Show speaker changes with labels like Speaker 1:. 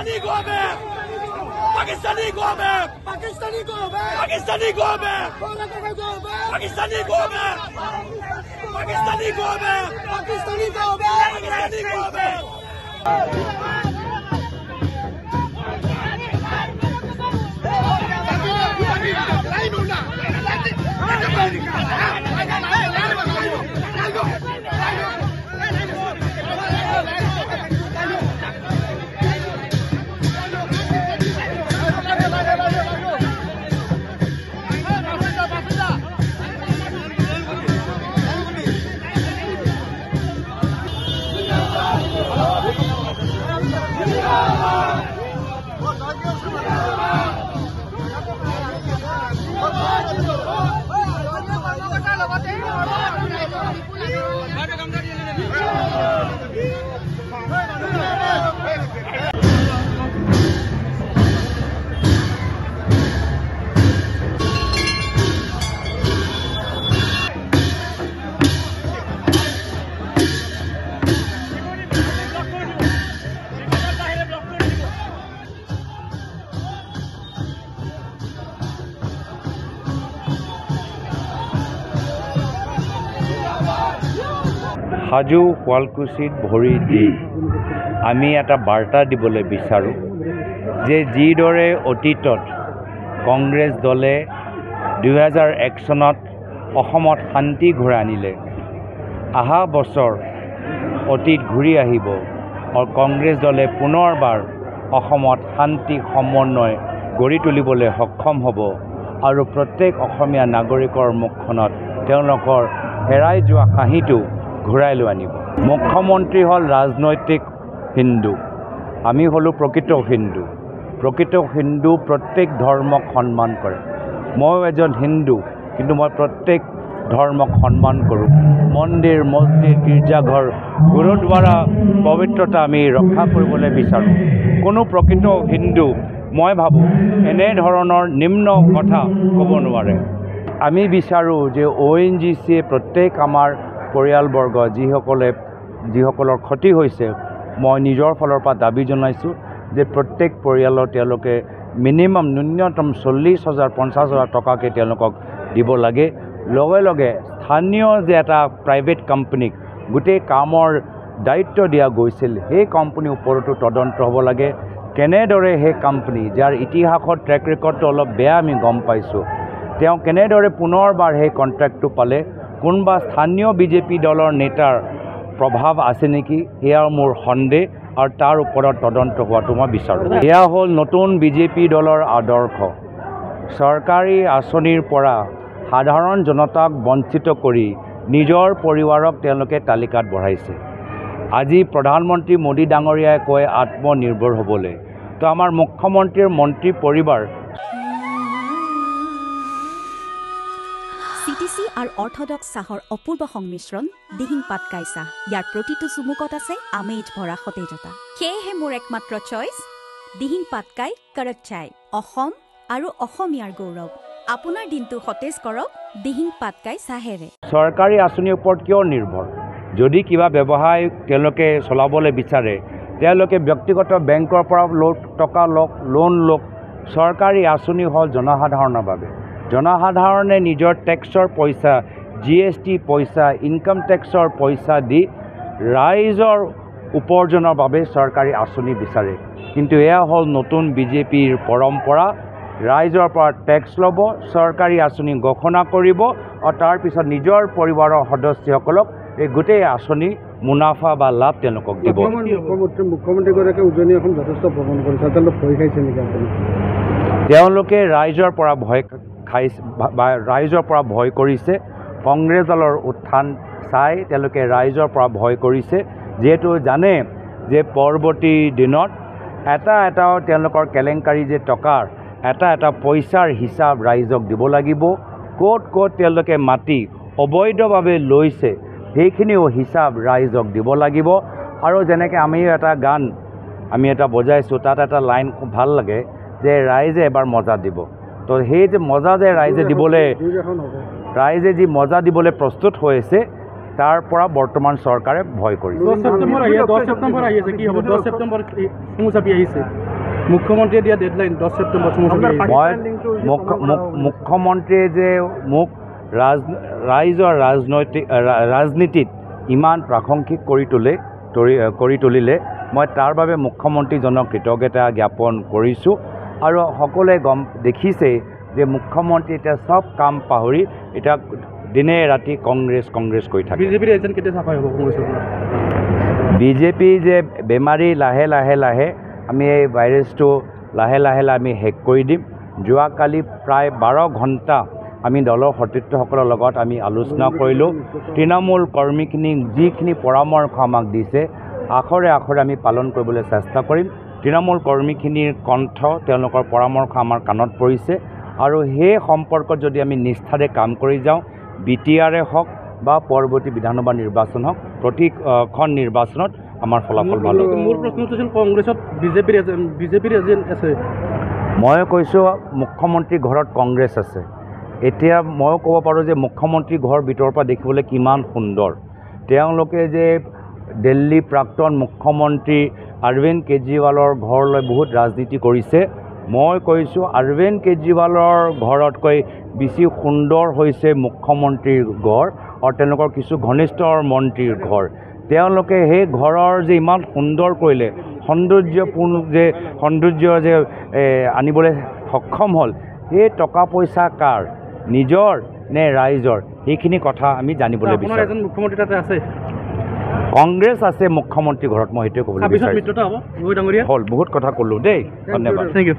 Speaker 1: Pakistani government! Pakistani government! Pakistani government! Pakistani government! Pakistani government! Pakistani government! Pakistani government! Pakistani government!
Speaker 2: হাজু শুৱালকুছিত ভৰি দি আমি এটা বাৰ্তা দিবলৈ বিচাৰোঁ যে যিদৰে অতীতত কংগ্ৰেছ দলে 2001 চনত অসমত শান্তি ঘূৰাই আনিলে অহা বছৰ অতীত ঘূৰি আহিব আৰু কংগ্ৰেছ দলে পুনৰবাৰ অসমত শান্তি সমন্বয় গঢ়ি তুলিবলৈ সক্ষম হ'ব আৰু প্ৰত্যেক অসমীয়া নাগৰিকৰ মুখখনত তেওঁলোকৰ হেৰাই যোৱা হাঁহিটো ঘূৰাই লৈ আনিব। মুখ্যমন্ত্ৰী হ'ল ৰাজনৈতিক হিন্দু, আমি হ'লোঁ প্ৰকৃত হিন্দু। প্ৰকৃত হিন্দু প্ৰত্যেক ধৰ্মক সন্মান কৰে। ময়ো এজন হিন্দু, কিন্তু মই প্ৰত্যেক ধৰ্মক সন্মান কৰোঁ। মন্দিৰ, মছজিদ, গীৰ্জাঘৰ, গুৰুদ্বাৰা পবিত্ৰতা আমি ৰক্ষা কৰিবলৈ বিচাৰোঁ। কোনো প্ৰকৃত হিন্দু মই ভাবোঁ এনেধৰণৰ নিম্ন কথা ক'ব নোৱাৰে। আমি বিচাৰোঁ যে ONGCয়ে প্ৰত্যেক আমাৰ পৰিয়ালবৰ্গ যিসকলৰ ক্ষতি হৈছে, মই নিজৰ ফালৰ পৰা দাবী জনাইছোঁ যে প্ৰত্যেক পৰিয়ালৰ তেওঁলোকে মিনিমাম ন্যূনতম 40,000 50,000 টকাকৈ তেওঁলোকক দিব লাগে। লগে লগে স্থানীয় যে এটা প্ৰাইভেট কোম্পানীক গোটেই কামৰ দায়িত্ব দিয়া গৈছিল, সেই কোম্পানীৰ ওপৰতো তদন্ত হ'ব লাগে। কেনেদৰে সেই কোম্পানী যাৰ ইতিহাসৰ ট্ৰেক ৰেকৰ্ডটো অলপ বেয়া আমি গম পাইছোঁ, তেওঁ কেনেদৰে পুনৰবাৰ সেই কণ্ট্ৰেক্টটো পালে, কোনোবা স্থানীয় বিজেপি দলৰ নেতাৰ প্ৰভাৱ আছে নেকি, সেয়া মোৰ সন্দেহ আৰু তাৰ ওপৰত তদন্ত হোৱাটো মই বিচাৰোঁ। এয়া হ'ল নতুন বিজেপি দলৰ আদৰ্শ। চৰকাৰী আঁচনিৰ পৰা সাধাৰণ জনতাক বঞ্চিত কৰি নিজৰ পৰিবাৰক তেওঁলোকে তালিকাত বঢ়াইছে। আজি প্ৰধানমন্ত্ৰী মোদী ডাঙৰীয়াই কয় আত্মনিৰ্ভৰ হ'বলৈ, তো আমাৰ মুখ্যমন্ত্ৰীৰ মন্ত্ৰী পৰিবাৰ
Speaker 3: CTC আৰু অৰ্থডক্স চাহৰ অপূৰ্ব সংমিশ্ৰণ দিহিং পাটকাই চাহ। ইয়াৰ প্ৰতিটো চুমুকত আছে আমেজ ভৰা সতেজতা। সেয়েহে মোৰ একমাত্ৰ চইচ দিহিং পাটকাই কৰক চাই। অসম আৰু অসমীয়াৰ গৌৰৱ। আপোনাৰ দিনটো সতেজ কৰক দিহিং পাটকাই চাহেৰে।
Speaker 2: চৰকাৰী আঁচনিৰ ওপৰত কিয় নিৰ্ভৰ? যদি কিবা ব্যৱসায় তেওঁলোকে চলাবলৈ বিচাৰে, তেওঁলোকে ব্যক্তিগত বেংকৰ পৰা টকা লওক, লোন লওক। চৰকাৰী আঁচনি হ'ল জনসাধাৰণৰ বাবে। জনসাধাৰণে নিজৰ টেক্সৰ পইচা, GST পইচা, ইনকাম টেক্সৰ পইচা দি ৰাইজৰ উপাৰ্জনৰ বাবে চৰকাৰী আঁচনি বিচাৰে। কিন্তু এয়া হ'ল নতুন বিজেপিৰ পৰম্পৰা। ৰাইজৰ পৰা টেক্স ল'ব, চৰকাৰী আঁচনি ঘোষণা কৰিব আৰু তাৰপিছত নিজৰ পৰিবাৰৰ সদস্যসকলক এই গোটেই আঁচনি মুনাফা বা লাভ তেওঁলোকক দিব।
Speaker 4: মুখ্যমন্ত্ৰীগৰাকীয়ে উজনি অসম যথেষ্ট ভ্ৰমণ কৰিছে, তেওঁলোকে ভয় খাইছে নেকি আপুনি?
Speaker 2: তেওঁলোকে ৰাইজৰ পৰা ভয় খাইছে বা ৰাইজৰ পৰা ভয় কৰিছে। কংগ্ৰেছ দলৰ উত্থান চাই তেওঁলোকে ৰাইজৰ পৰা ভয় কৰিছে, যিহেতু জানে যে পৰৱৰ্তী দিনত এটা তেওঁলোকৰ কেলেংকাৰী যে টকাৰ এটা পইচাৰ হিচাপ ৰাইজক দিব লাগিব। ক'ত তেওঁলোকে মাটি অবৈধভাৱে লৈছে সেইখিনিও হিচাপ ৰাইজক দিব লাগিব। আৰু যেনেকৈ আমি এটা বজাইছোঁ, তাত এটা লাইন খুব ভাল লাগে যে ৰাইজে এবাৰ মজা দিব। তো সেই যে মজা যে ৰাইজে যি মজা দিবলৈ প্ৰস্তুত হৈছে, তাৰ পৰা বৰ্তমান চৰকাৰে ভয় কৰিছে।
Speaker 4: 10 ছেপ্টেম্বৰ আহি আছে, কি হ'ব? 10 ছেপ্টেম্বৰ মুখ্যমন্ত্ৰীয়ে দিয়া ডেডলাইন 10 ছেপ্টেম্বৰ
Speaker 2: মই মুখ্যমন্ত্ৰীয়ে যে মোক ৰাইজৰ ৰাজনীতিত ইমান প্ৰাসংগিক কৰি তুলিলে মই তাৰ বাবে মুখ্যমন্ত্ৰীজনক কৃতজ্ঞতা জ্ঞাপন কৰিছোঁ আৰু সকলোৱে দেখিছে যে মুখ্যমন্ত্ৰী এতিয়া চব কাম পাহৰি এতিয়া দিনে ৰাতি কংগ্ৰেছ কৰি থাকে।
Speaker 4: বিজেপিৰ এজেণ্ট কেতিয়া চাফাই হ'ব কংগ্ৰেছৰ পৰা?
Speaker 2: বিজেপি যে বেমাৰী লাহে লাহে আমি এই ভাইৰাছটো লাহে আমি শেষ কৰি দিম। যোৱাকালি প্ৰায় 12 ঘণ্টা আমি দলৰ সতীৰ্থসকলৰ লগত আমি আলোচনা কৰিলোঁ। তৃণমূল কৰ্মীখিনি যিখিনি পৰামৰ্শ আমাক দিছে আখৰে আমি পালন কৰিবলৈ চেষ্টা কৰিম। তৃণমূল কৰ্মীখিনিৰ কণ্ঠ তেওঁলোকৰ পৰামৰ্শ আমাৰ কাণত পৰিছে আৰু সেই সম্পৰ্কত যদি আমি নিষ্ঠাৰে কাম কৰি যাওঁ BTR হওক বা পৰৱৰ্তী বিধানসভা নিৰ্বাচন হওক প্ৰতিখন নিৰ্বাচনত আমাৰ ফলাফল ভাল হ'ব।
Speaker 4: মোৰ প্ৰশ্নটো আছিল কংগ্ৰেছত বিজেপিৰ এজেণ্ট আছে।
Speaker 2: মই কৈছোঁ মুখ্যমন্ত্ৰীৰ ঘৰত কংগ্ৰেছ আছে। এতিয়া ময়ো ক'ব পাৰোঁ যে মুখ্যমন্ত্ৰীৰ ঘৰ ভিতৰৰ পৰা দেখিবলৈ কিমান সুন্দৰ। তেওঁলোকে যে দিল্লী প্ৰাক্তন মুখ্যমন্ত্ৰী অৰবিন্দ কেজৰিৱালৰ ঘৰলৈ বহুত ৰাজনীতি কৰিছে। মই কৈছোঁ অৰবিন্দ কেজৰিৱালৰ ঘৰতকৈ বেছি সুন্দৰ হৈছে মুখ্যমন্ত্ৰীৰ ঘৰ আৰু তেওঁলোকৰ কিছু ঘনিষ্ঠ মন্ত্ৰীৰ ঘৰ। তেওঁলোকে সেই ঘৰৰ যে ইমান সুন্দৰ কৰিলে সৌন্দৰ্য যে আনিবলৈ সক্ষম হ'ল সেই টকা পইচা কাৰ নিজৰ নে ৰাইজৰ সেইখিনি কথা আমি জানিবলৈ বিচাৰোঁ।
Speaker 4: এজন মুখ্যমন্ত্ৰী তাতে আছে,
Speaker 2: কংগ্ৰেছ আছে মুখ্যমন্ত্ৰীৰ ঘৰত। মই সেইটোৱে ক'বলৈ বিচাৰিছোঁ।
Speaker 4: হ'ল বহুত কথা ক'লোঁ দেই। ধন্যবাদ।
Speaker 2: Thank U.